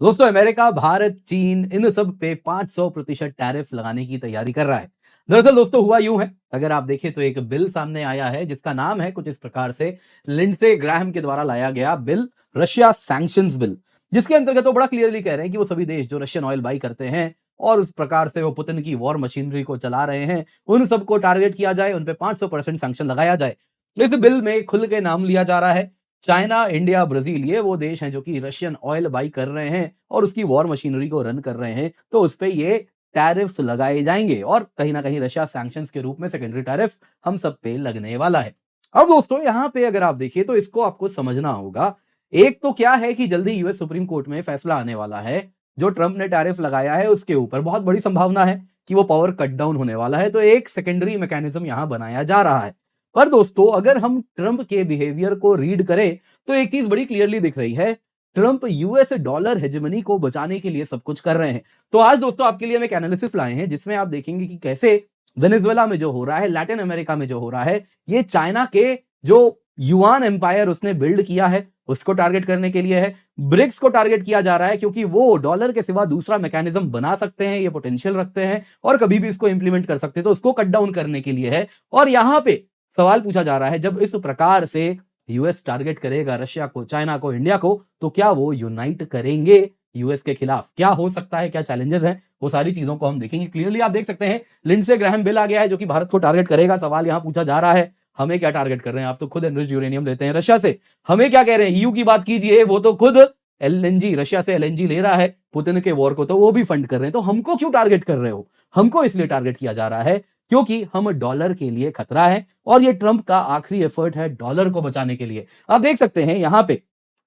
दोस्तों अमेरिका, भारत, चीन इन सब पे 500% टैरिफ लगाने की तैयारी कर रहा है। दरअसल दोस्तों हुआ यूं है, अगर आप देखें तो एक बिल सामने आया है जिसका नाम है कुछ इस प्रकार से लिंडसे ग्राहम के द्वारा लाया गया बिल, रशिया सैंक्शंस बिल, जिसके अंतर्गत वो बड़ा क्लियरली कह रहे हैं कि वो सभी देश जो रशियन ऑयल बाई करते हैं और उस प्रकार से वो पुतिन की वॉर मशीनरी को चला रहे हैं, उन सबको टारगेट किया जाए, उन पे 500% सैंक्शन लगाया जाए। इस बिल में खुल के नाम लिया जा रहा है चाइना, इंडिया, ब्राजील ये वो देश हैं जो कि रशियन ऑयल बाई कर रहे हैं और उसकी वॉर मशीनरी को रन कर रहे हैं, तो उसपे ये टैरिफ्स लगाए जाएँगे और कहीं न कहीं रशिया सैंक्शंस के रूप में सेकेंडरी टैरिफ हम सब पे लगने वाला है। अब दोस्तों यहाँ पे अगर आप देखिए तो इसको आपको समझना होगा। एक तो क्या है कि जल्दी यूएस सुप्रीम कोर्ट में फैसला आने वाला है, जो ट्रंप ने टैरिफ लगाया है उसके ऊपर बहुत बड़ी संभावना है कि वो पावर कट डाउन होने वाला है, तो एक सेकेंडरी मैकेनिज्म यहाँ बनाया जा रहा है। पर दोस्तों अगर हम ट्रंप के बिहेवियर को रीड करें तो एक चीज बड़ी क्लियरली दिख रही है, ट्रंप यूएस डॉलर हेजेमनी को बचाने के लिए सब कुछ कर रहे हैं। तो आज दोस्तों आपके लिए हम एक एनालिसिस लाए हैं जिसमें आप देखेंगे कि कैसे वेनेजुएला में जो हो रहा है, लैटिन अमेरिका में जो हो रहा है, ये चाइना के जो युआन एम्पायर उसने बिल्ड किया है उसको टारगेट करने के लिए है। ब्रिक्स को टारगेट किया जा रहा है क्योंकि वो डॉलर के सिवा दूसरा मैकेनिज्म बना सकते हैं, ये पोटेंशियल रखते हैं और कभी भी इसको इंप्लीमेंट कर सकते हैं, तो उसको कट डाउन करने के लिए है। और यहां पे सवाल पूछा जा रहा है, जब इस प्रकार से यूएस टारगेट करेगा रशिया को, चाइना को, इंडिया को, तो क्या वो यूनाइट करेंगे यूएस के खिलाफ? क्या हो सकता है, क्या चैलेंजेस हैं, वो सारी चीजों को हम देखेंगे। क्लियरली आप देख सकते हैं लिंडसे ग्राहम बिल आ गया है जो कि भारत को टारगेट करेगा। सवाल यहां पूछा जा रहा है, हमें क्या टारगेट कर रहे हैं? आप तो खुद एनरिच्ड यूरेनियम लेते हैं रशिया से, हमें क्या कह रहे हैं? ईयू की बात कीजिए, वो तो खुद एलएनजी, रशिया से एलएनजी ले रहा है, पुतिन के वॉर को तो वो भी फंड कर रहे हैं, तो हमको क्यों टारगेट कर रहे हो? हमको इसलिए टारगेट किया जा रहा है क्योंकि हम डॉलर के लिए खतरा है और ये ट्रंप का आखिरी एफर्ट है डॉलर को बचाने के लिए। आप देख सकते हैं यहां पे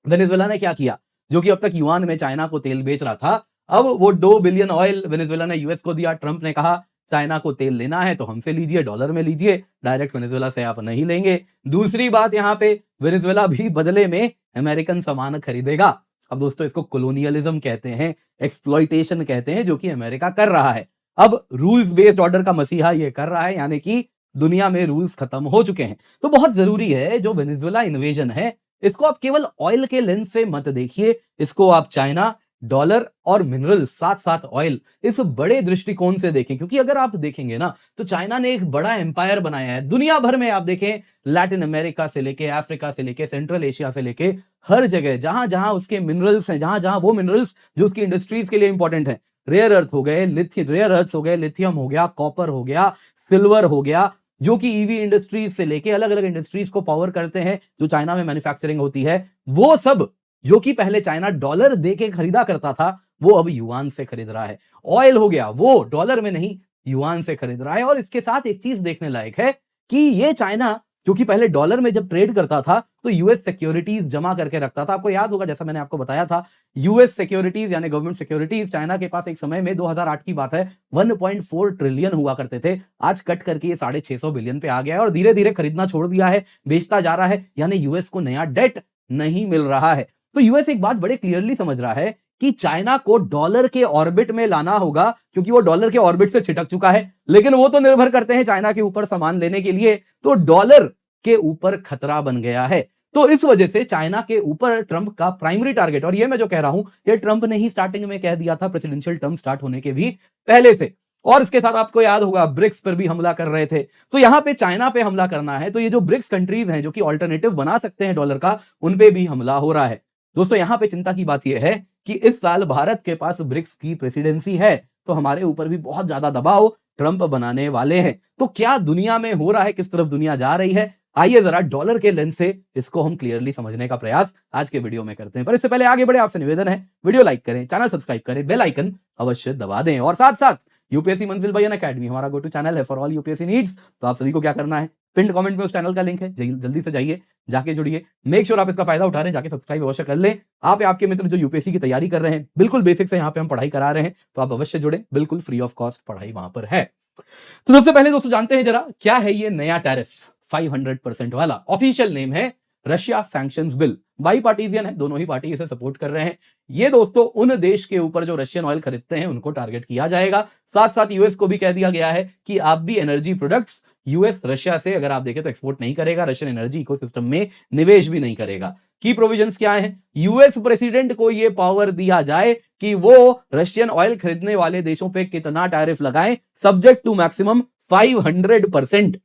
वेनेजुएला ने क्या किया, जो कि अब तक युआन में चाइना को तेल बेच रहा था, अब वो 2 बिलियन ऑयल वेनेजुएला ने यूएस को दिया। ट्रंप ने कहा चाइना को तेल लेना है तो हमसे लीजिए, डॉलर में लीजिए, डायरेक्ट वेनेजुएला से आप नहीं लेंगे। दूसरी बात, यहाँ पे वेनेजुएला भी बदले में अमेरिकन सामान खरीदेगा। अब दोस्तों इसको कोलोनियलिज्म कहते हैं, एक्सप्लॉइटेशन कहते हैं, जो कि अमेरिका कर रहा है। अब रूल्स बेस्ड ऑर्डर का मसीहा ये कर रहा है, यानी कि दुनिया में रूल्स खत्म हो चुके हैं। तो बहुत जरूरी है जो वेनेजुएला इन्वेजन है, इसको आप केवल ऑयल के लेंस से मत देखिए, इसको आप चाइना, डॉलर और मिनरल साथ साथ ऑयल, इस बड़े दृष्टिकोण से देखें। क्योंकि अगर आप देखेंगे ना तो चाइना ने एक बड़ा एम्पायर बनाया है दुनिया भर में। आप देखें लैटिन अमेरिका से लेके, अफ्रीका से लेके, सेंट्रल एशिया से लेके, हर जगह जहां जहां उसके मिनरल्स हैं, जहां जहां वो मिनरल्स जो उसकी इंडस्ट्रीज के लिए इंपॉर्टेंट है, रेयर अर्थ हो गए, रेयर अर्थ हो गए, लिथियम हो गया, कॉपर हो गया, सिल्वर हो गया, जो कि ईवी इंडस्ट्रीज से लेके अलग अलग इंडस्ट्रीज को पावर करते हैं, जो चाइना में मैन्युफैक्चरिंग होती है, वो सब जो कि पहले चाइना डॉलर दे के खरीदा करता था, वो अब युआन से खरीद रहा है। ऑयल हो गया, वो डॉलर में नहीं युआन से खरीद रहा है। और इसके साथ एक चीज देखने लायक है कि ये चाइना जो कि पहले डॉलर में जब ट्रेड करता था तो यूएस सिक्योरिटीज जमा करके रखता था। आपको याद होगा, जैसा मैंने आपको बताया था, यूएस सिक्योरिटीज यानी गवर्नमेंट सिक्योरिटीज चाइना के पास एक समय में 2008 की बात है 1.4 ट्रिलियन हुआ करते थे। आज कट करके ये 650 बिलियन पे आ गया है और धीरे धीरे खरीदना छोड़ दिया है, बेचता जा रहा है, यानी यूएस को नया डेट नहीं मिल रहा है। तो यूएस एक बात बड़े क्लियरली समझ रहा है कि चाइना को डॉलर के ऑर्बिट में लाना होगा, क्योंकि वो डॉलर के ऑर्बिट से छिटक चुका है। लेकिन वो तो निर्भर करते हैं चाइना के ऊपर सामान लेने के लिए, तो डॉलर के ऊपर खतरा बन गया है। तो इस वजह से चाइना के ऊपर ट्रंप का प्राइमरी टारगेट, और ये मैं जो कह रहा हूं ये ट्रंप ने ही स्टार्टिंग में कह दिया था, प्रेसिडेंशियल टर्म स्टार्ट होने के भी पहले से। और इसके साथ आपको याद होगा ब्रिक्स पर भी हमला कर रहे थे। तो यहां पे चाइना पे हमला करना है, तो ये जो ब्रिक्स कंट्रीज हैं जो कि ऑल्टरनेटिव बना सकते हैं डॉलर का, उन पे भी हमला हो रहा है। दोस्तों यहां पे चिंता की बात यह है कि इस साल भारत के पास ब्रिक्स की प्रेसिडेंसी है, तो हमारे ऊपर भी बहुत ज्यादा दबाव ट्रंप बनाने वाले हैं। तो क्या दुनिया में हो रहा है, किस तरफ दुनिया जा रही है, आइए जरा डॉलर के लेंस से इसको हम क्लियरली समझने का प्रयास आज के वीडियो में करते हैं। पर इससे पहले आगे बढ़े आपसे निवेदन है, वीडियो लाइक करें, चैनल सब्सक्राइब करें, बेल आइकन अवश्य दबा दें। और साथ साथ यूपीएससी मंजिल भाई अकेडमी हमारा गो टू चैनल है फॉर ऑल यूपीएससी नीड्स। तो आप सभी को क्या करना है, पिन कमेंट में उस चैनल का लिंक है, जल्दी से जाइए, जाके जुड़िए, मेक श्योर आप इसका फायदा उठा रहे हैं, जाके सब्सक्राइब अवश्य कर लें। आप या आपके मित्र जो यूपीएससी की तैयारी कर रहे हैं, बिल्कुल बेसिक से यहाँ पे हम पढ़ाई करा रहे हैं, तो आप अवश्य जुड़े, बिल्कुल फ्री ऑफ कॉस्ट पढ़ाई वहां पर है। तो सबसे पहले दोस्तों जानते हैं जरा क्या है ये नया टैरिफ 500% वाला। ऑफिशियल नेम है Russia sanctions bill. By partisan है, दोनों ही पार्टी इसे सपोर्ट कर रहे हैं। ये दोस्तों उन देश के ऊपर जो रशियन ऑयल खरीदते हैं उनको टारगेट किया जाएगा। साथ साथ यूएस को भी कह दिया गया है कि आप भी एनर्जी प्रोडक्ट्स यूएस रशिया से अगर आप देखें तो एक्सपोर्ट नहीं करेगा, रशियन एनर्जी इकोसिस्टम में निवेश भी नहीं करेगा। की प्रोविजंस क्या है? यूएस प्रेसिडेंट को यह पावर दिया जाए कि वो रशियन ऑयल खरीदने वाले देशों पे कितना टैरिफ लगाएं, सब्जेक्ट टू मैक्सिमम 500%।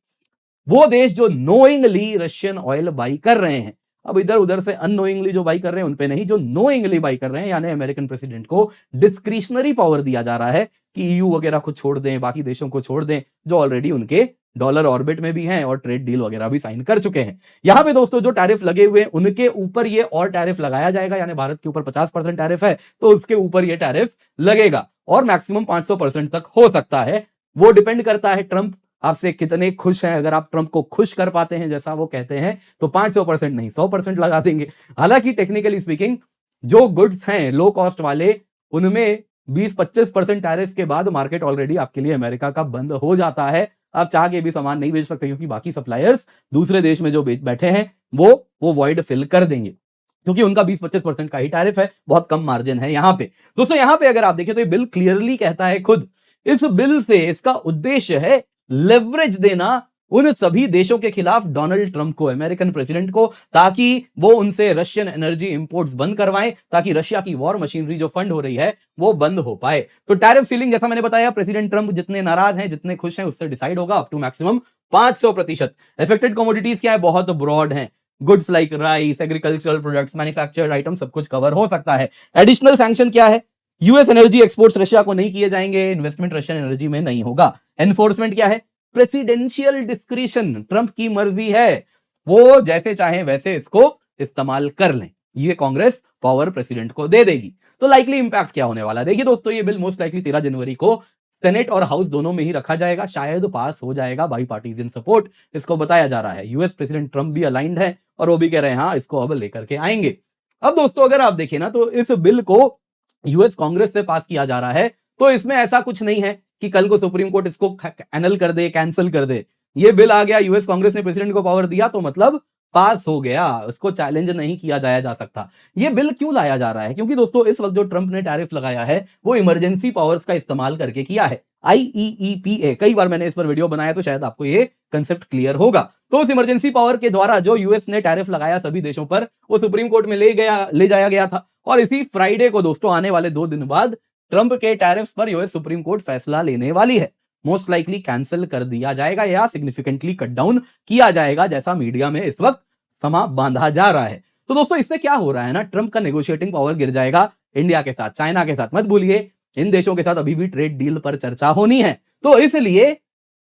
वो देश जो नोइंगली रशियन ऑयल बाई कर रहे हैं, अब इधर उधर से अननोइंगली जो बाई कर रहे हैं उन पे नहीं, जो नोइंगली बाई कर रहे हैं, यानी अमेरिकन प्रेसिडेंट को डिस्क्रिशनरी पावर दिया जा रहा है कि ईयू वगैरह को छोड़ दें, बाकी देशों को छोड़ दें जो ऑलरेडी उनके डॉलर ऑर्बिट में भी हैं और ट्रेड डील वगैरह भी साइन कर चुके हैं। यहां पे दोस्तों जो टैरिफ लगे हुए हैं उनके ऊपर ये और टैरिफ लगाया जाएगा, यानी भारत के ऊपर 50% टैरिफ है तो उसके ऊपर ये टैरिफ लगेगा और मैक्सिमम 500% तक हो सकता है। वो डिपेंड करता है ट्रंप आपसे कितने खुश हैं। अगर आप ट्रंप को खुश कर पाते हैं जैसा वो कहते हैं तो 500% नहीं 100% लगा देंगे। हालांकि टेक्निकली स्पीकिंग जो गुड्स हैं लो कॉस्ट वाले उनमें 20-25% टैरिफ के बाद मार्केट ऑलरेडी आपके लिए अमेरिका का बंद हो जाता है। आप चाह के भी सामान नहीं बेच सकते क्योंकि बाकी सप्लायर्स दूसरे देश में जो बैठे हैं वो वॉइड फिल कर देंगे क्योंकि उनका 20-25% का ही टैरिफ है, बहुत कम मार्जिन है यहां पे। दोस्तों यहां पे अगर आप देखें तो ये बिल क्लियरली कहता है खुद, इस बिल से इसका उद्देश्य है लेवरेज देना उन सभी देशों के खिलाफ डोनाल्ड ट्रंप को, अमेरिकन प्रेसिडेंट को, ताकि वो उनसे रशियन एनर्जी इंपोर्ट्स बंद करवाएं, ताकि रशिया की वॉर मशीनरी जो फंड हो रही है वो बंद हो पाए। तो टैरिफ सीलिंग जैसा मैंने बताया, प्रेसिडेंट ट्रंप जितने नाराज हैं जितने खुश हैं उससे डिसाइड होगा, up to maximum 500%। Affected commodities क्या है? बहुत ब्रॉड है, goods like rice, agricultural products, manufactured item सब कुछ कवर हो सकता है। एडिशनल सैंक्शन क्या है? यूएस एनर्जी एक्सपोर्ट्स रशिया को नहीं किए जाएंगे, इन्वेस्टमेंट रशियन एनर्जी में नहीं होगा। एनफोर्समेंट क्या है? प्रेसिडेंशियल डिस्क्रिशन, ट्रंप की मर्जी है, वो जैसे चाहे वैसे इसको इस्तेमाल कर लें, ये कांग्रेस पावर प्रेसिडेंट को दे देगी। तो लाइकली इंपैक्ट क्या होने वाला है? देखिए दोस्तों, ये बिल मोस्ट लाइकली 13 जनवरी को सेनेट और हाउस दोनों में ही रखा जाएगा, शायद पास हो जाएगा बाई पार्टीजन सपोर्ट, इसको बताया जा रहा है। यूएस प्रेसिडेंट ट्रंप भी अलाइंड है और वो भी कह रहे हैं हाँ इसको अब लेकर के आएंगे। अब दोस्तों अगर आप देखें ना तो इस बिल को यूएस कांग्रेस से पास किया जा रहा है, तो इसमें ऐसा कुछ नहीं है कि कल को सुप्रीम कोर्ट इसको एनल कर दे, कैंसिल कर दे। ये बिल आ गया, यूएस कांग्रेस ने प्रेसिडेंट को पावर दिया तो मतलब पास हो गया, उसको चैलेंज नहीं किया जा सकता। ये बिल क्यों लाया जा रहा है? क्योंकि दोस्तों इस वक्त जो ट्रंप ने टैरिफ लगाया है वो इमरजेंसी पावर्स का इस्तेमाल करके किया है, IEEPA। कई बार मैंने इस पर वीडियो बनाया तो शायद आपको ये कंसेप्ट क्लियर होगा। तो उस इमरजेंसी पावर के द्वारा जो यूएस ने टैरिफ लगाया सभी देशों पर, वो सुप्रीम कोर्ट में ले जाया गया था और इसी फ्राइडे को दोस्तों आने वाले 2 दिन बाद ट्रंप के टैरिफ पर यूएस सुप्रीम कोर्ट फैसला लेने वाली है। मोस्ट लाइकली कैंसिल कर दिया जाएगा या सिग्निफिकेंटली कट डाउन किया जाएगा, जैसा मीडिया में इस वक्त समा बांधा जा रहा है। तो दोस्तों इससे क्या हो रहा है ना, ट्रंप का नेगोशिएटिंग पावर गिर जाएगा इंडिया के साथ, चाइना के साथ। मत भूलिए इन देशों के साथ अभी भी ट्रेड डील पर चर्चा होनी है, तो इसलिए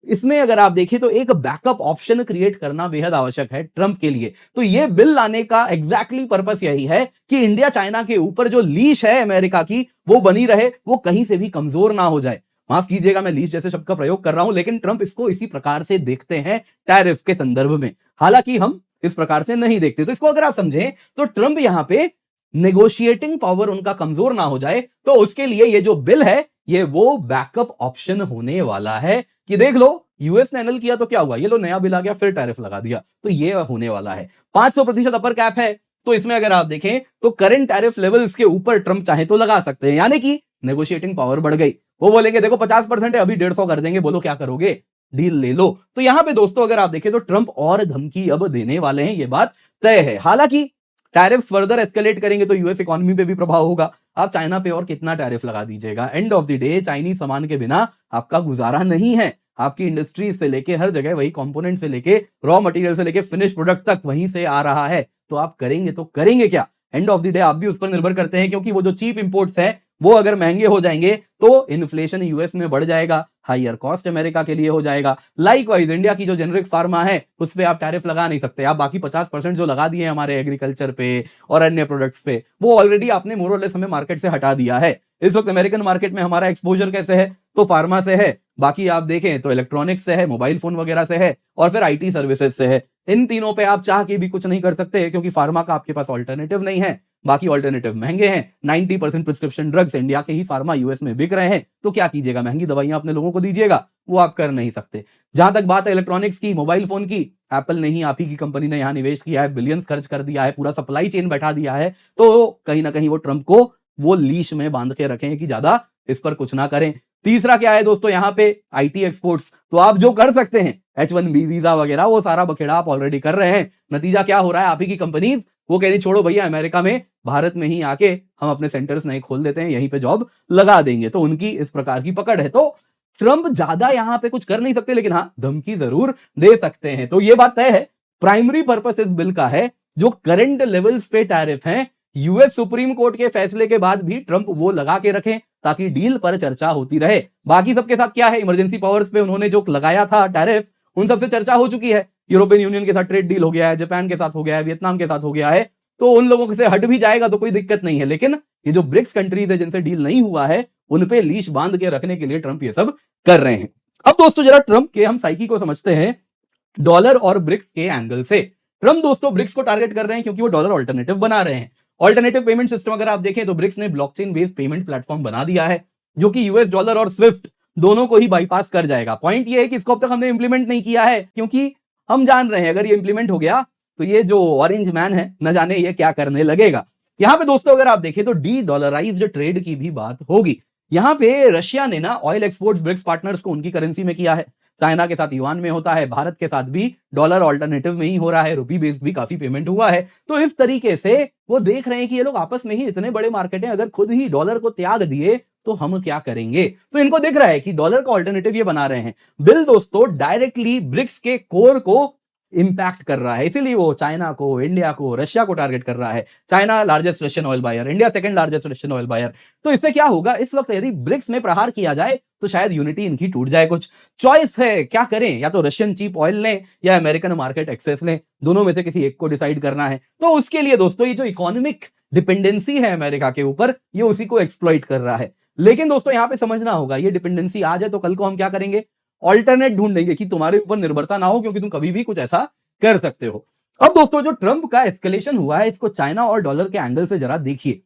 इसमें अगर आप देखें तो एक बैकअप ऑप्शन क्रिएट करना बेहद आवश्यक है ट्रंप के लिए। तो यह बिल लाने का एग्जैक्टली पर्पस यही है कि इंडिया चाइना के ऊपर जो लीश है अमेरिका की वो बनी रहे, वो कहीं से भी कमजोर ना हो जाए। माफ कीजिएगा मैं लीश जैसे शब्द का प्रयोग कर रहा हूं, लेकिन ट्रंप इसको इसी प्रकार से देखते हैं टैरिफ के संदर्भ में, हालांकि हम इस प्रकार से नहीं देखते। तो इसको अगर आप समझें तो ट्रंप यहां पे नेगोशिएटिंग पावर उनका कमजोर ना हो जाए, तो उसके लिए ये जो बिल है ये वो बैकअप ऑप्शन होने वाला है कि देख लो यूएस ने एनल किया तो क्या हुआ, ये लो नया बिल आ गया फिर टैरिफ लगा दिया, तो ये होने वाला है। 500% अपर कैप है, तो इसमें अगर आप देखें तो करंट टैरिफ लेवल्स के ऊपर ट्रंप चाहे तो लगा सकते हैं, यानी कि नेगोशिएटिंग पावर बढ़ गई। वो बोलेंगे देखो 50% है अभी 150 कर देंगे, बोलो क्या करोगे, डील ले लो। तो यहां पे दोस्तों अगर आप देखें तो ट्रंप और धमकी अब देने वाले हैं, ये बात तय है। हालांकि टैरिफ फर्दर एस्केलेट करेंगे तो यूएस इकोनॉमी पे भी प्रभाव होगा। आप चाइना पे और कितना टैरिफ लगा दीजिएगा, and of the day Chinese सामान के बिना आपका गुजारा नहीं है। आपकी इंडस्ट्री से लेके हर जगह वही कंपोनेंट से लेके रॉ मटेरियल से लेके फिनिश प्रोडक्ट तक वहीं से आ रहा है, तो आप करेंगे तो करेंगे क्या? एंड ऑफ द डे आप भी उस पर निर्भर करते हैं, क्योंकि वो जो चीप इंपोर्ट्स हैं वो अगर महंगे हो जाएंगे तो इन्फ्लेशन यूएस में बढ़ जाएगा, हायर कॉस्ट अमेरिका के लिए हो जाएगा। लाइकवाइज इंडिया की जो जेनरिक फार्मा है उस पर आप टैरिफ लगा नहीं सकते। आप बाकी 50% जो लगा दिए हमारे एग्रीकल्चर पे और अन्य प्रोडक्ट्स पे, वो ऑलरेडी आपने मोर और लेस हमें मार्केट से हटा दिया है। इस वक्त अमेरिकन मार्केट में हमारा एक्सपोजर कैसे है, तो फार्मा से है, बाकी आप देखें तो इलेक्ट्रॉनिक्स से है, मोबाइल फोन वगैरह से है, और फिर आईटी सर्विसेज से है। इन तीनों पे आप चाह के भी कुछ नहीं कर सकते, क्योंकि फार्मा का आपके पास ऑल्टरनेटिव नहीं है, बाकी ऑल्टरनेटिव महंगे हैं। 90% प्रिस्क्रिप्शन ड्रग्स इंडिया के ही फार्मा यूएस में बिक रहे हैं, तो क्या कीजिएगा, महंगी दवाइयां अपने लोगों को दीजिएगा, वो आप कर नहीं सकते। जहां तक बात है इलेक्ट्रॉनिक्स की, मोबाइल फोन की, एप्पल ने ही, आप ही की कंपनी ने यहां निवेश किया है, बिलियंस खर्च कर दिया है, पूरा सप्लाई चेन बैठा दिया है, तो कहीं ना कहीं वो ट्रंप को वो लीश में बांध के रखें कि ज्यादा इस पर कुछ ना करें। तीसरा क्या है दोस्तों, यहां पे आईटी एक्सपोर्ट्स, तो आप जो कर सकते हैं H1B वीजा वगैरह वो सारा बखेड़ा आप ऑलरेडी कर रहे हैं। नतीजा क्या हो रहा है, आप ही की कंपनीज वो कह रही छोड़ो भैया, अमेरिका में भारत में ही आके हम अपने सेंटर्स नए खोल देते हैं, यहीं पे जॉब लगा देंगे। तो उनकी इस प्रकार की पकड़ है। तो ट्रंप ज्यादा यहां पे कुछ कर नहीं सकते, लेकिन हाँ धमकी जरूर दे सकते हैं। तो ये बात तय है, प्राइमरी पर्पस इस बिल का है जो करंट लेवल्स पे टैरिफ हैं, यूएस सुप्रीम कोर्ट के फैसले के बाद भी ट्रंप वो लगा के रखें ताकि डील पर चर्चा होती रहे। बाकी सबके साथ क्या है, इमरजेंसी पावर्स पे उन्होंने जो लगाया था टैरिफ, उन सबसे चर्चा हो चुकी है। यूरोपियन यूनियन के साथ ट्रेड डील हो गया है, जापान के साथ हो गया है, वियतनाम के साथ हो गया है, तो उन लोगों से हट भी जाएगा तो कोई दिक्कत नहीं है। लेकिन ये जो ब्रिक्स कंट्रीज है जिनसे डील नहीं हुआ है, उन पे लीश बांध के रखने के लिए ट्रंप ये सब कर रहे हैं। अब दोस्तों जरा ट्रंप के हम साइकी को समझते हैं डॉलर और ब्रिक्स के एंगल से। ट्रंप दोस्तों ब्रिक्स को टारगेट कर रहे हैं क्योंकि वो डॉलर ऑल्टरनेटिव बना रहे हैं। ऑल्टरनेटिव पेमेंट सिस्टम अगर आप देखें तो ब्रिक्स ने ब्लॉकचेन बेस्ड पेमेंट प्लेटफॉर्म बना दिया है जो कि यूएस डॉलर और स्विफ्ट दोनों को ही बाईपास कर जाएगा। पॉइंट ये है कि इसको अब तक हमने इंप्लीमेंट नहीं किया है क्योंकि हम जान रहे हैं अगर ये इंप्लीमेंट हो गया तो ये जो ऑरेंज मैन है न जाने ये क्या करने लगेगा। यहां पे दोस्तों अगर आप देखें तो डी डॉलराइज्ड ट्रेड की भी बात होगी। यहां पे रशिया ने ना ऑयल एक्सपोर्ट्स ब्रिक्स पार्टनर्स को उनकी करेंसी में किया है, चाइना के साथ युआन में होता है, भारत के साथ भी डॉलर ऑल्टरनेटिव में ही हो रहा है, रुपी बेस्ड भी काफी पेमेंट हुआ है। तो इस तरीके से वो देख रहे हैं कि ये लोग आपस में ही इतने बड़े मार्केट हैं, अगर खुद ही डॉलर को त्याग दिए तो हम क्या करेंगे। तो इनको दिख रहा है कि डॉलर का ऑल्टरनेटिव ये बना रहे हैं। बिल दोस्तों डायरेक्टली ब्रिक्स के कोर को इंपैक्ट कर रहा है, इसीलिए वो चाइना को, इंडिया को, रशिया को टारगेट कर रहा है। China largest Russian oil buyer, India second largest Russian oil buyer. तो इससे क्या होगा, इस वक्त यदि ब्रिक्स में प्रहार किया जाए तो शायद यूनिटी इनकी टूट जाए। कुछ चॉइस है, क्या करें, या तो रशियन चीप ऑयल लें या अमेरिकन मार्केट एक्सेस लें, दोनों में से किसी एक को डिसाइड करना है। तो उसके लिए दोस्तों ये जो इकोनॉमिक डिपेंडेंसी है अमेरिका के ऊपर, ये उसी को एक्सप्लॉइट कर रहा है। लेकिन दोस्तों यहां पे समझना होगा, ये डिपेंडेंसी आ जाए तो कल को हम क्या करेंगे, ऑल्टरनेट ढूंढेंगे कि तुम्हारे ऊपर निर्भरता ना हो, क्योंकि तुम कभी भी कुछ ऐसा कर सकते हो। अब दोस्तों जो ट्रंप का एस्केलेशन हुआ है, इसको चाइना और डॉलर के एंगल से जरा देखिए।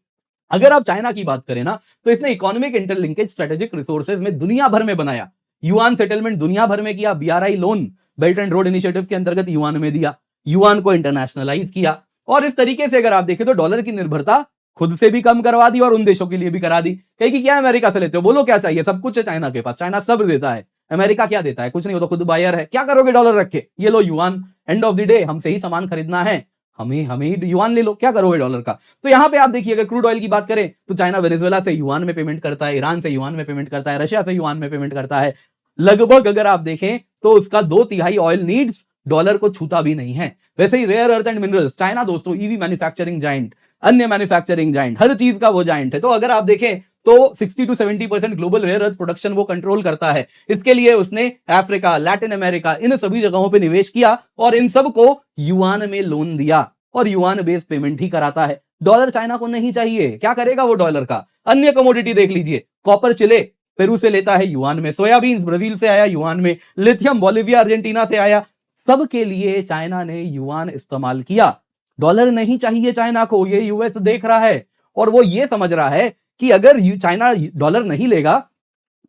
अगर आप चाइना की बात करें ना, तो इसने इकोनॉमिक इंटरलिंकेज स्ट्रेटेजिक रिसोर्सेज में दुनिया भर में बनाया, युआन सेटलमेंट दुनिया भर में किया, BRI loan belt and road initiative के अंतर्गत युआन में दिया, युआन को इंटरनेशनलाइज किया, और इस तरीके से अगर आप देखें तो डॉलर की निर्भरता खुद से भी कम करवा दी और उन देशों के लिए भी करा दी। कहीं कि क्या अमेरिका से लेते हो, बोलो क्या चाहिए, सब कुछ है चाइना के पास, चाइना सब देता है, अमेरिका क्या देता है, कुछ नहीं, वो तो खुद बायर है, क्या करोगे डॉलर रख के, ये लो yuan, end of the day हमसे ही सामान खरीदना है, हमें ही युआन ले लो, क्या करोगे डॉलर का। तो यहां पे आप देखिए अगर क्रूड ऑयल की बात करें तो चाइना वेनेजुएला से युआन में पेमेंट करता है, ईरान से युआन में पेमेंट करता है, रशिया से युआन में पेमेंट करता है। लगभग अगर आप देखें तो उसका 2/3 ऑयल नीड्स डॉलर को छूता भी नहीं है। वैसे ही rare earth and minerals, China दोस्तों ईवी मैन्युफैक्चरिंग जाइंट, अन्य मैन्युफैक्चरिंग जाइंट, हर चीज का वो जाइंट है। तो अगर आप देखें तो 60 to 70% global rare earth production वो कंट्रोल करता है। इसके लिए उसने अफ्रीका, लैटिन अमेरिका, इन सभी जगहों पे निवेश किया और इन सब को युआन में लोन दिया और युआन बेस्ड पेमेंट ही कराता है। डॉलर चाइना को नहीं चाहिए, क्या करेगा वो डॉलर का। अन्य कमोडिटी देख लीजिए, कॉपर चिले पेरू से लेता है युआन में, सोयाबीन ब्राजील से आया युआन में, लिथियम बोलिविया अर्जेंटीना से आया, सबके लिए चाइना ने युआन इस्तेमाल किया। डॉलर नहीं चाहिए चाइना को, ये यूएस देख रहा है और वो ये समझ रहा है कि अगर चाइना डॉलर नहीं लेगा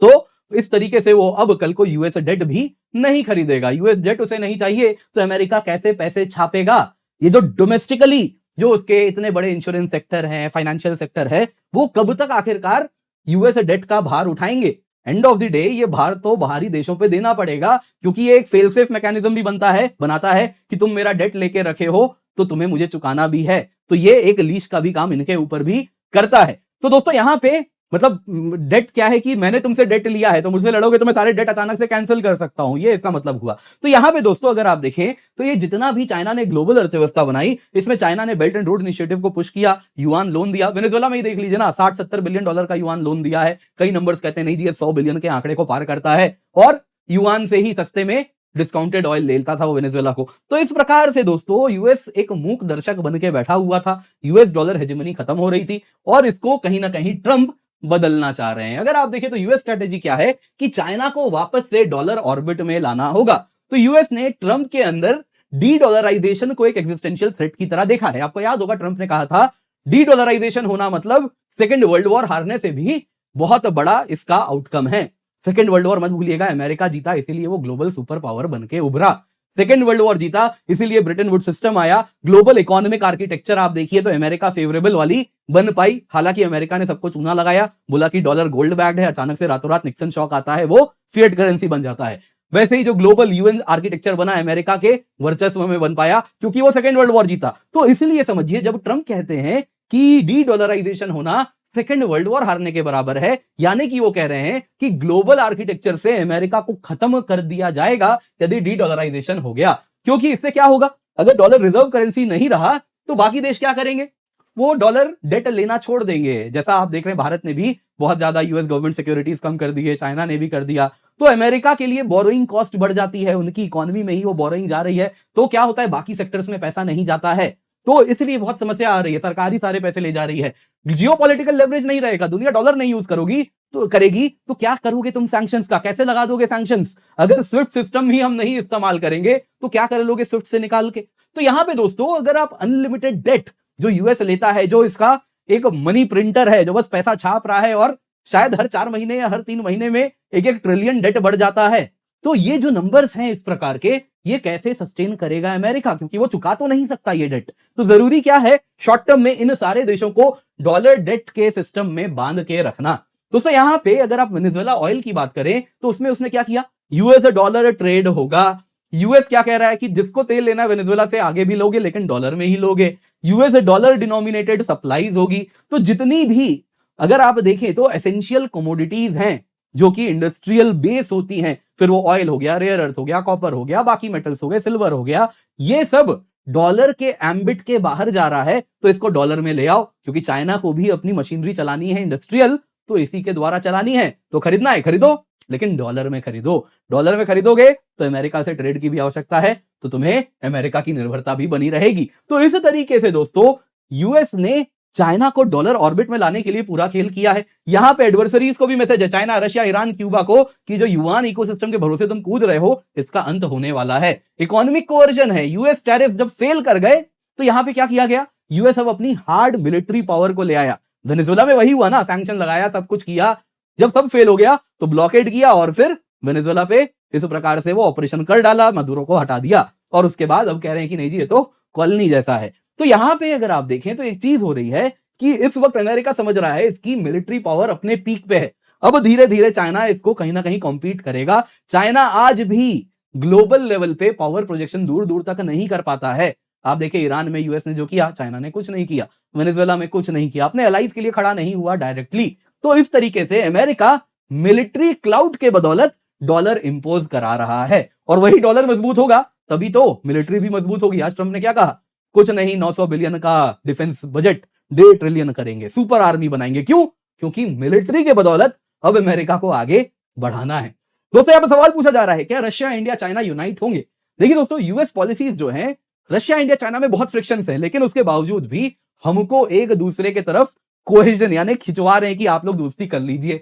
तो इस तरीके से वो अब कल को यूएस डेट भी नहीं खरीदेगा। यूएस डेट उसे नहीं चाहिए तो अमेरिका कैसे पैसे छापेगा। ये जो डोमेस्टिकली जो उसके इतने बड़े इंश्योरेंस सेक्टर हैं, फाइनेंशियल सेक्टर है, वो कब तक आखिरकार यूएस डेट का भार उठाएंगे। एंड ऑफ द डे ये भार तो बाहरी देशों पे देना पड़ेगा, क्योंकि ये एक फेल सेफ मैकेनिज्म भी बनाता है कि तुम मेरा डेट लेके रखे हो तो तुम्हें मुझे चुकाना भी है। तो ये एक लीज का भी काम इनके ऊपर भी करता है। तो दोस्तों यहां पे मतलब डेट क्या है कि मैंने तुमसे डेट लिया है तो मुझसे लड़ोगे तो मैं सारे डेट अचानक से कैंसिल कर सकता हूं, ये इसका मतलब हुआ। तो यहां पे दोस्तों अगर आप देखें तो ये जितना भी चाइना ने ग्लोबल अर्थव्यवस्था बनाई, इसमें चाइना ने बेल्ट एंड रोड इनिशिएटिव को पुश किया, युआन लोन दिया। वेनेजुएला में ही देख लीजिए ना, 60-70 बिलियन डॉलर का युआन लोन दिया है। कई नंबर्स कहते हैं नहीं जी ये 100 बिलियन के आंकड़े को पार करता है, और युआन से ही सस्ते में डिस्काउंटेड ऑयल लेता था वो वेनेजुएला को। तो इस प्रकार से दोस्तों यूएस एक मूक दर्शक बन के बैठा हुआ था, यूएस डॉलर हेजेमनी खत्म हो रही थी और इसको कहीं ना कहीं ट्रंप बदलना चाह रहे हैं। अगर आप देखें तो यूएस स्ट्रेटेजी क्या है कि चाइना को वापस से डॉलर ऑर्बिट में लाना होगा। तो यूएस ने ट्रंप के अंदर डी डॉलराइजेशन को एक एग्जिस्टेंशियल थ्रेट की तरह देखा है। आपको याद होगा ट्रंप ने कहा था डी डॉलराइजेशन होना मतलब सेकेंड वर्ल्ड वॉर हारने से भी बहुत बड़ा इसका आउटकम है। सेकेंड वर्ल्ड वॉर मत भूलिएगा, अमेरिका जीता इसीलिए वो ग्लोबल सुपर पावर बन के उभरा। सेकेंड वर्ल्ड वॉर जीता इसीलिए ब्रिटेन वुड सिस्टम आया। ग्लोबल इकोनॉमिक आर्किटेक्चर आप देखिए तो अमेरिका फेवरेबल वाली बन पाई। हालांकि अमेरिका ने सबको चूना लगाया, बोला कि डॉलर गोल्ड बैग्ड है, अचानक से रातों रात निक्सन शॉक आता है, वो फिएट करेंसी बन जाता है। वैसे ही जो ग्लोबल यूएन आर्किटेक्चर बना अमेरिका के वर्चस्व में बन पाया क्योंकि वो सेकेंड वर्ल्ड वॉर जीता। तो इसलिए समझिए जब ट्रंप कहते हैं कि डी डॉलराइजेशन होना सेकेंड वर्ल्ड वॉर हारने के बराबर है, यानी कि वो कह रहे हैं कि ग्लोबल आर्किटेक्चर से अमेरिका को खत्म कर दिया जाएगा यदि डी डॉलराइजेशन हो गया। क्योंकि इससे क्या होगा, अगर डॉलर रिजर्व करेंसी नहीं रहा तो बाकी देश क्या करेंगे, वो डॉलर डेट लेना छोड़ देंगे। जैसा आप देख रहे हैं भारत ने भी बहुत ज्यादा यूएस गवर्नमेंट सिक्योरिटीज कम कर दी है, चाइना ने भी कर दिया। तो अमेरिका के लिए बोरोइंग कॉस्ट बढ़ जाती है, उनकी इकोनॉमी में ही वो बोरोइंग जा रही है, तो क्या होता है बाकी सेक्टर्स में पैसा नहीं जाता है, तो इसलिए बहुत समस्या आ रही है। सरकार ही सारे पैसे ले जा रही है, जियोपॉलिटिकल लेवरेज नहीं रहेगा, दुनिया डॉलर नहीं यूज करेगी तो क्या करोगे तुम सैंक्शंस का, कैसे लगा दोगे सैंक्शंस? अगर स्विफ्ट सिस्टम ही हम नहीं इस्तेमाल करेंगे तो क्या कर लोगे स्विफ्ट से निकाल के? तो यहां पे दोस्तों अगर आप अनलिमिटेड डेट जो यूएस लेता है, जो इसका एक मनी प्रिंटर है जो बस पैसा छाप रहा है और शायद हर 4 महीने या हर 3 महीने में 1-1 ट्रिलियन डेट बढ़ जाता है, तो ये जो नंबर्स हैं इस प्रकार के, ये कैसे सस्टेन करेगा अमेरिका? क्योंकि वो चुका तो नहीं सकता ये डेट। तो जरूरी क्या है, शॉर्ट टर्म में इन सारे देशों को डॉलर डेट के सिस्टम में बांध के रखना। दोस्तों यहां पे अगर आप वेनेजुएला ऑयल की बात करें तो उसमें उसने क्या किया, यूएस डॉलर ट्रेड होगा। यूएस क्या कह रहा है कि जिसको तेल लेना है वेनेजुएला से आगे भी लोगे लेकिन डॉलर में ही लोगे, यूएस डॉलर डिनोमिनेटेड सप्लाईज होगी। तो जितनी भी अगर आप देखें तो एसेंशियल कमोडिटीज हैं जो कि इंडस्ट्रियल बेस होती हैं, फिर वो ऑयल हो गया, रेयर अर्थ हो गया, कॉपर हो गया, बाकी मेटल्स हो गए, सिल्वर हो गया, ये सब डॉलर के एम्बिट के बाहर जा रहा है, तो इसको डॉलर में ले आओ। क्योंकि चाइना को भी अपनी मशीनरी चलानी है इंडस्ट्रियल, तो इसी के द्वारा चलानी है, तो खरीदना है खरीदो, लेकिन डॉलर में खरीदो। डॉलर में खरीदोगे तो अमेरिका से ट्रेड की भी आवश्यकता है, तो तुम्हें अमेरिका की निर्भरता भी बनी रहेगी। तो इस तरीके से दोस्तों यूएस ने चाइना को डॉलर ऑर्बिट में लाने के लिए पूरा खेल किया है। यहां पे एडवर्सरीज को भी मैसेज है, चाइना, रशिया, ईरान, क्यूबा को, कि जो युआन इकोसिस्टम के भरोसे तुम कूद रहे हो, इसका अंत होने वाला है। इकोनॉमिक कोवर्जन है, यूएस टैरिफ जब फेल कर गए तो यहां पे क्या किया गया, यूएस अब अपनी हार्ड मिलिट्री पावर को ले आया। वेनेजुएला में वही हुआ ना, सैंक्शन लगाया, सब कुछ किया, जब सब फेल हो गया तो ब्लॉकेड किया और फिर वेनेजुएला पे इस प्रकार से वो ऑपरेशन कर डाला, मदुरो को हटा दिया, और उसके बाद अब कह रहे हैं कि नहीं जी ये तो कॉलोनी जैसा है। तो यहां पे अगर आप देखें तो एक चीज हो रही है कि इस वक्त अमेरिका समझ रहा है इसकी मिलिट्री पावर अपने पीक पे है, अब धीरे धीरे चाइना इसको कहीं ना कहीं कॉम्पीट करेगा। चाइना आज भी ग्लोबल लेवल पे पावर प्रोजेक्शन दूर दूर तक नहीं कर पाता है। आप देखिए ईरान में यूएस ने जो किया, चाइना ने कुछ नहीं किया, वेनेजुएला में कुछ नहीं किया, अपने अलाइज के लिए खड़ा नहीं हुआ डायरेक्टली। तो इस तरीके से अमेरिका मिलिट्री क्लाउड के बदौलत डॉलर इंपोज करा रहा है, और वही डॉलर मजबूत होगा तभी तो मिलिट्री भी मजबूत होगी। आज ट्रंप ने क्या कहा, कुछ नहीं 900 बिलियन का डिफेंस बजट 1.5 ट्रिलियन करेंगे, सुपर आर्मी बनाएंगे। क्यों? क्योंकि मिलिट्री के बदौलत अब अमेरिका को आगे बढ़ाना है। दोस्तों यहां पर सवाल पूछा जा रहा है, क्या रशिया, इंडिया, चाइना यूनाइट होंगे? देखिए दोस्तों, यूएस पॉलिसीज जो हैं, रशिया, इंडिया, चाइना में बहुत फ्रिक्शंस हैं, लेकिन उसके बावजूद भी हमको एक दूसरे के तरफ कोहेजन यानी खिंचवा रहे हैं कि आप लोग दोस्ती कर लीजिए।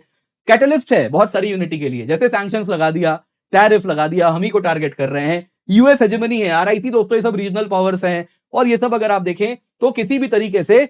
कैटलिस्ट है बहुत सारी यूनिटी के लिए, जैसे सैंक्शंस लगा दिया, टैरिफ लगा दिया, हम ही को टारगेट कर रहे हैं। यूएस हेजेमनी है, आरआईसी दोस्तों ये सब रीजनल पावर्स हैं, और ये सब अगर आप देखें तो किसी भी तरीके से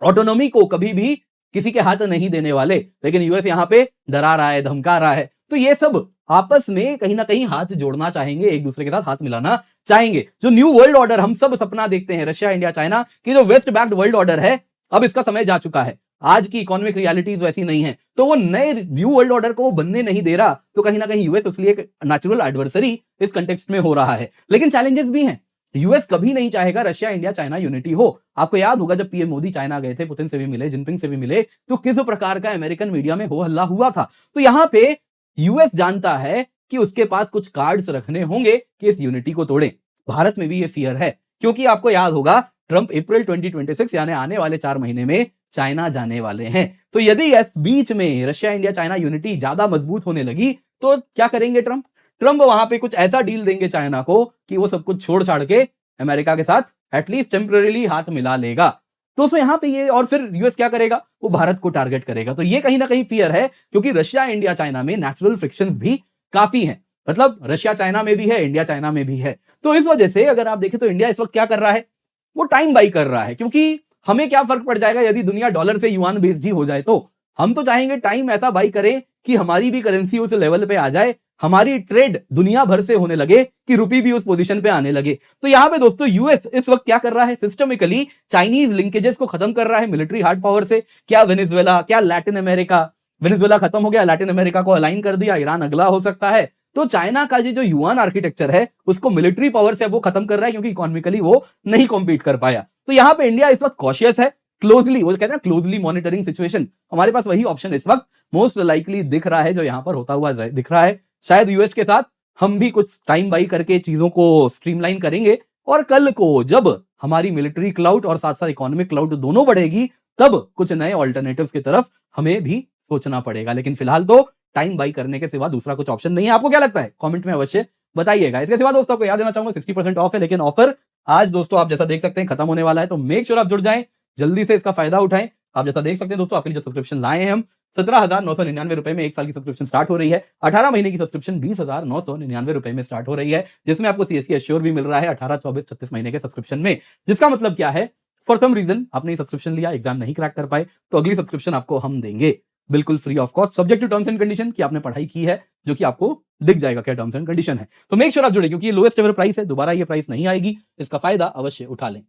ऑटोनॉमी को कभी भी किसी के हाथ नहीं देने वाले, लेकिन यूएस यहां पे डरा रहा है, धमका रहा है। तो ये सब आपस में कहीं ना कहीं हाथ जोड़ना चाहेंगे, एक दूसरे के साथ हाथ मिलाना चाहेंगे। जो न्यू वर्ल्ड ऑर्डर हम सब सपना देखते हैं रशिया, इंडिया, चाइना की, जो वेस्ट बैक्ड वर्ल्ड ऑर्डर है, अब इसका समय जा चुका है। आज की इकोनॉमिक रियलिटीज वैसी नहीं है, तो वो नए न्यू वर्ल्ड ऑर्डर को बनने नहीं दे रहा, तो कहीं ना कहीं यूएस इसलिए एक नेचुरल एडवर्सरी इस कंटेक्स्ट में हो रहा है। लेकिन चैलेंजेस भी हैं, यूएस कभी नहीं चाहेगा रशिया, इंडिया, चाइना यूनिटी हो। आपको याद होगा जब पीएम मोदी चाइना गए थे, पुतिन से भी मिले, जिनपिंग से भी मिले, तो किस प्रकार का अमेरिकन मीडिया में हो हल्ला हुआ था। तो यहां पे यूएस जानता है कि उसके पास कुछ कार्ड्स रखने होंगे कि इस यूनिटी को तोड़े। भारत में भी ये फियर है, क्योंकि आपको याद होगा ट्रंप अप्रैल 2026 यानी आने वाले 4 महीने में चाइना जाने वाले हैं। तो यदि इस बीच में रशिया, इंडिया, चाइना यूनिटी ज्यादा मजबूत होने लगी तो क्या करेंगे ट्रंप? ट्रंप वहां पे कुछ ऐसा डील देंगे चाइना को कि वो सब कुछ छोड़ छाड़ के अमेरिका के साथ एटलीस्ट टेम्परेरीली हाथ मिला लेगा। दोस्तों यहां पे ये, और फिर यूएस क्या करेगा, वो भारत को टारगेट करेगा। तो ये कहीं ना कहीं फियर है, क्योंकि रशिया, इंडिया, चाइना में नेचुरल फ्रिक्शंस भी काफी हैं। मतलब रशिया चाइना में भी है, इंडिया चाइना में भी है। तो इस वजह से अगर आप देखें तो इंडिया इस वक्त क्या कर रहा है, वो टाइम बाई कर रहा है, क्योंकि हमें क्या फर्क पड़ जाएगा यदि दुनिया डॉलर से युआन बेस्ड ही हो जाए। तो हम तो चाहेंगे टाइम ऐसा बाई करें कि हमारी भी करेंसी उस लेवल पे आ जाए, हमारी ट्रेड दुनिया भर से होने लगे, कि रुपी भी उस पोजीशन पे आने लगे। तो यहां पे दोस्तों यूएस इस वक्त क्या कर रहा है, सिस्टमिकली चाइनीज लिंकेजेस को खत्म कर रहा है मिलिट्री हार्ड पावर से। क्या वेनेजुएला, क्या लैटिन अमेरिका, वेनेजुएला खत्म हो गया, लैटिन अमेरिका को अलाइन कर दिया, ईरान अगला हो सकता है। तो चाइना का जो युआन आर्किटेक्चर है उसको मिलिट्री पावर से अब वो खत्म कर रहा है क्योंकि इकोनॉमिकली वो नहीं कॉम्पीट कर पाया। तो यहां पे इंडिया इस वक्त कॉशियस है, क्लोजली, वो कहते हैं क्लोजली मॉनिटरिंग सिचुएशन। हमारे पास वही ऑप्शन इस वक्त मोस्ट लाइकली दिख रहा है जो यहां पर होता हुआ दिख रहा है। शायद यूएस के साथ हम भी कुछ टाइम बाई करके चीजों को स्ट्रीमलाइन करेंगे और कल को जब हमारी मिलिट्री क्लाउड और साथ साथ इकोनॉमिक क्लाउड दोनों बढ़ेगी तब कुछ नए ऑल्टरनेटिव्स की तरफ हमें भी सोचना पड़ेगा। लेकिन फिलहाल तो टाइम बाई करने के सिवा दूसरा कुछ ऑप्शन नहीं है। आपको क्या लगता है कमेंट में अवश्य बताइएगा। इसके सिवा दोस्तों आपको याद देना चाहूंगा 60% ऑफ है, लेकिन ऑफर आज दोस्तों आप जैसा देख सकते हैं खत्म होने वाला है। तो मेक श्योर आप जुड़ जाएं, जल्दी से इसका फायदा उठाएं। आप जैसा देख सकते हैं दोस्तों आपके लिए जो सब्सक्रिप्शन लाए हैं हम 17,999 रुपए में 1 साल की सब्सक्रिप्शन स्टार्ट हो रही है। 18 महीने की सब्सक्रिप्शन 20,999 रुपए में स्टार्ट हो रही है, जिसमें आपको सीएससी एश्योर भी मिल रहा है 18, 24, 36 महीने के सब्सक्रिप्शन में। जिसका मतलब क्या है, फॉर सम रीजन आपने सब्सक्रिप्शन लिया, एग्जाम नहीं क्रैक कर पाए, तो अगली सब्सक्रिप्शन आपको हम देंगे बिल्कुल free of cost, subject to terms and condition कि आपने पढ़ाई की है, जो कि आपको दिख जाएगा क्या टर्म्स एंड कंडीशन है। तो मेक श्योर आप जुड़े क्योंकि ये लोएस्ट एवर प्राइस है, दोबारा ये प्राइस नहीं आएगी, इसका फायदा अवश्य उठा लें।